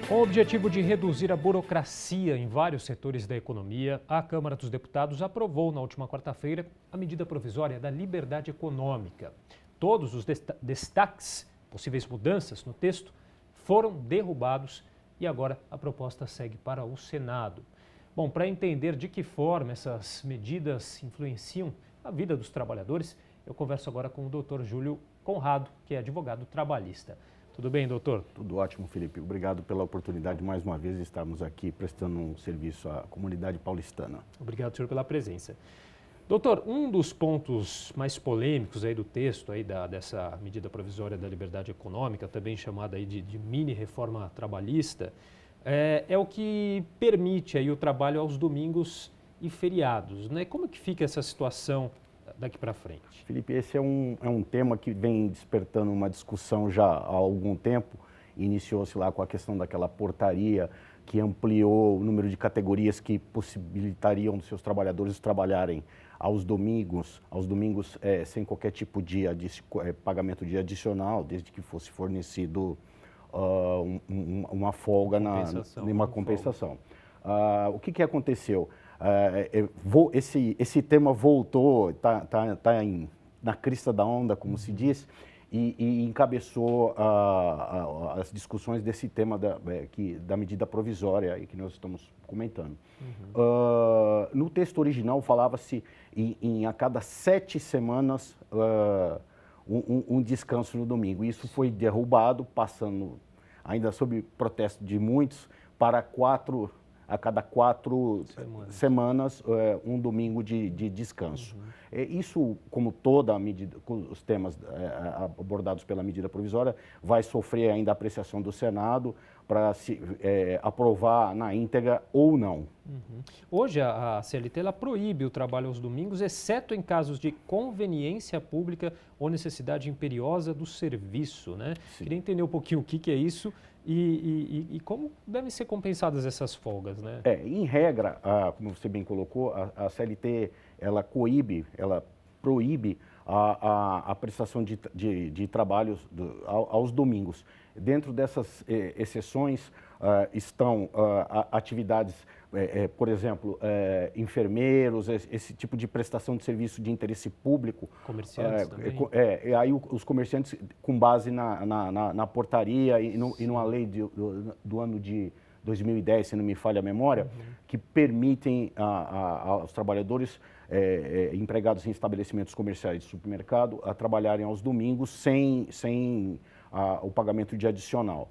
Com o objetivo de reduzir a burocracia em vários setores da economia, a Câmara dos Deputados aprovou na última quarta-feira a medida provisória da liberdade econômica. Todos os destaques, possíveis mudanças no texto, foram derrubados e agora a proposta segue para o Senado. Bom, para entender de que forma essas medidas influenciam a vida dos trabalhadores, eu converso agora com o Dr. Júlio Conrado, que é advogado trabalhista. Tudo bem, doutor? Tudo ótimo, Felipe. Obrigado pela oportunidade, mais uma vez, de estarmos aqui prestando um serviço à comunidade paulistana. Obrigado, senhor, pela presença. Doutor, um dos pontos mais polêmicos aí do texto aí dessa medida provisória da liberdade econômica, também chamada aí de mini reforma trabalhista, é o que permite aí o trabalho aos domingos e feriados, né? Como que fica essa situação daqui para frente? Felipe, esse é um tema que vem despertando uma discussão já há algum tempo. Iniciou-se lá com a questão daquela portaria que ampliou o número de categorias que possibilitariam os seus trabalhadores trabalharem aos domingos sem qualquer tipo de pagamento de adicional, desde que fosse fornecido uma folga, uma compensação. O que aconteceu? Esse tema voltou, está na crista da onda, como se diz, e encabeçou as discussões desse tema da medida provisória que nós estamos comentando. No texto original falava-se em a cada 7 semanas um descanso no domingo. Isso foi derrubado, passando, ainda sob protesto de muitos, para a cada 4 semanas, um domingo de descanso. Isso, como toda a medida, os temas abordados pela medida provisória, vai sofrer ainda a apreciação do Senado para se aprovar na íntegra ou não. Hoje a CLT ela proíbe o trabalho aos domingos, exceto em casos de conveniência pública ou necessidade imperiosa do serviço, né? Sim. Queria entender um pouquinho o que é isso e como devem ser compensadas essas folgas, né? Em regra, como você bem colocou, a CLT ela proíbe a prestação de trabalhos aos domingos. Dentro dessas exceções estão atividades, por exemplo, enfermeiros, esse tipo de prestação de serviço de interesse público. Comerciantes também. E aí os comerciantes, com base na portaria e numa lei do ano de 2010, se não me falha a memória, que permitem aos trabalhadores empregados em estabelecimentos comerciais de supermercado a trabalharem aos domingos sem o pagamento de adicional.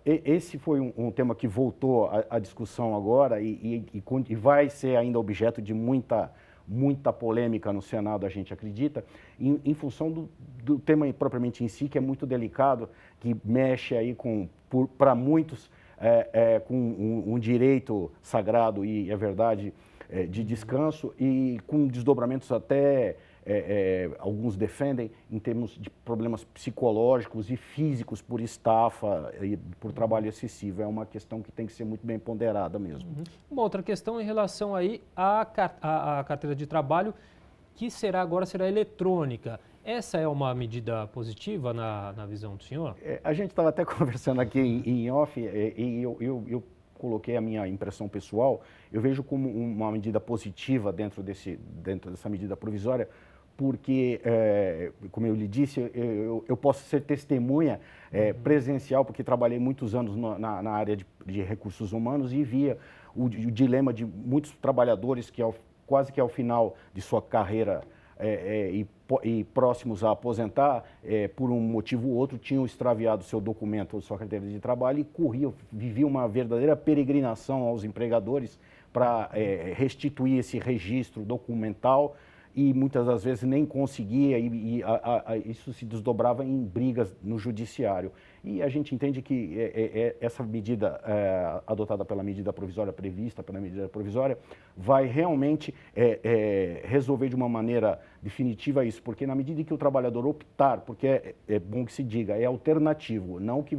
Esse foi um tema que voltou à discussão agora e vai ser ainda objeto de muita polêmica no Senado, a gente acredita, em função do tema propriamente em si, que é muito delicado, que mexe aí para muitos com um direito sagrado e, é verdade, de descanso e com desdobramentos até, alguns defendem, em termos de problemas psicológicos e físicos por estafa e por trabalho excessivo. É uma questão que tem que ser muito bem ponderada mesmo. Uma outra questão em relação aí à carteira de trabalho, que agora será eletrônica. Essa é uma medida positiva na visão do senhor? A gente estava até conversando aqui em off e eu coloquei a minha impressão pessoal. Eu vejo como uma medida positiva dentro dessa medida provisória, porque, como eu lhe disse, eu posso ser testemunha presencial, porque trabalhei muitos anos na área de recursos humanos e via o dilema de muitos trabalhadores que quase que ao final de sua carreira e próximos a aposentar, por um motivo ou outro, tinham extraviado seu documento ou sua carteira de trabalho e viviam uma verdadeira peregrinação aos empregadores para restituir esse registro documental e muitas das vezes nem conseguia e isso se desdobrava em brigas no judiciário. E a gente entende que essa medida adotada pela medida provisória, prevista pela medida provisória, vai realmente resolver de uma maneira definitiva isso, porque na medida em que o trabalhador optar, porque é bom que se diga, é alternativo, não que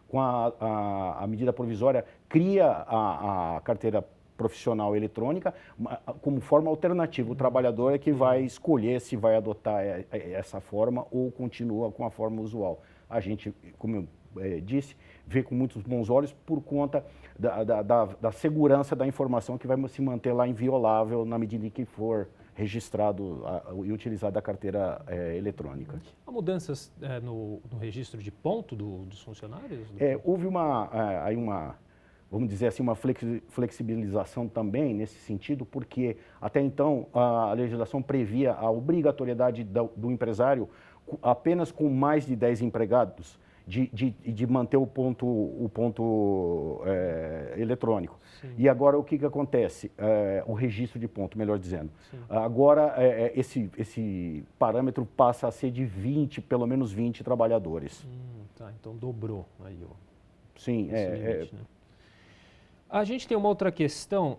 com a medida provisória cria a carteira profissional eletrônica como forma alternativa. O trabalhador é que vai escolher se vai adotar essa forma ou continua com a forma usual. A gente, como eu disse, vê com muitos bons olhos por conta da segurança da informação que vai se manter lá inviolável na medida em que for registrado e utilizado a carteira eletrônica. Há mudanças no registro de ponto dos funcionários? Houve vamos dizer assim, uma flexibilização também nesse sentido, porque até então a legislação previa a obrigatoriedade do empresário apenas com mais de 10 empregados de manter o ponto eletrônico. Sim. E agora o que acontece? O registro de ponto, melhor dizendo. Sim. Agora esse parâmetro passa a ser de pelo menos 20 trabalhadores. Tá, então dobrou aí Sim, limite, né? A gente tem uma outra questão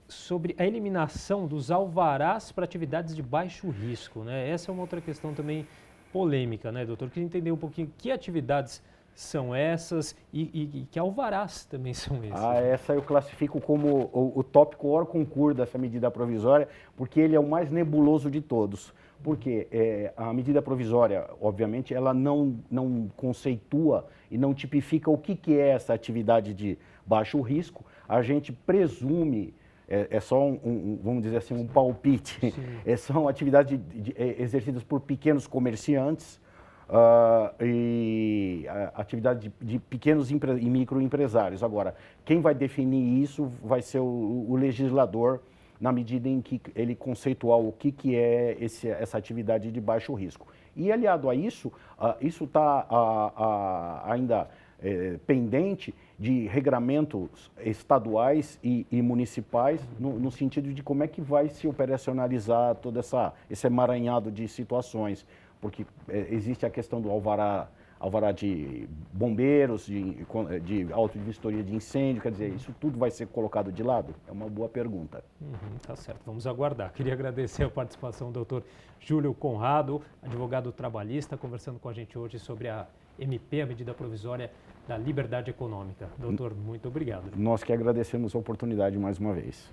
sobre a eliminação dos alvarás para atividades de baixo risco, né? Essa é uma outra questão também polêmica, né, doutor? Queria entender um pouquinho que atividades são essas e que alvarás também são esses. Essa eu classifico como o tópico hors concurso dessa medida provisória, porque ele é o mais nebuloso de todos. Porque a medida provisória, obviamente, ela não conceitua e não tipifica o que é essa atividade de baixo risco. A gente presume, só vamos dizer assim, um palpite, são atividades exercidas por pequenos comerciantes e atividade de pequenos e microempresários. Agora, quem vai definir isso vai ser o legislador, na medida em que ele conceituar o que é essa atividade de baixo risco. E, aliado a isso, isso está ainda pendente de regramentos estaduais e municipais, no sentido de como é que vai se operacionalizar todo esse emaranhado de situações, porque existe a questão do alvará de bombeiros, de auto de vistoria de incêndio, quer dizer, isso tudo vai ser colocado de lado? É uma boa pergunta. Tá certo, vamos aguardar. Queria agradecer a participação do doutor Júlio Conrado, advogado trabalhista, conversando com a gente hoje sobre a MP, a medida provisória da liberdade econômica. Doutor, muito obrigado. Nós que agradecemos a oportunidade mais uma vez.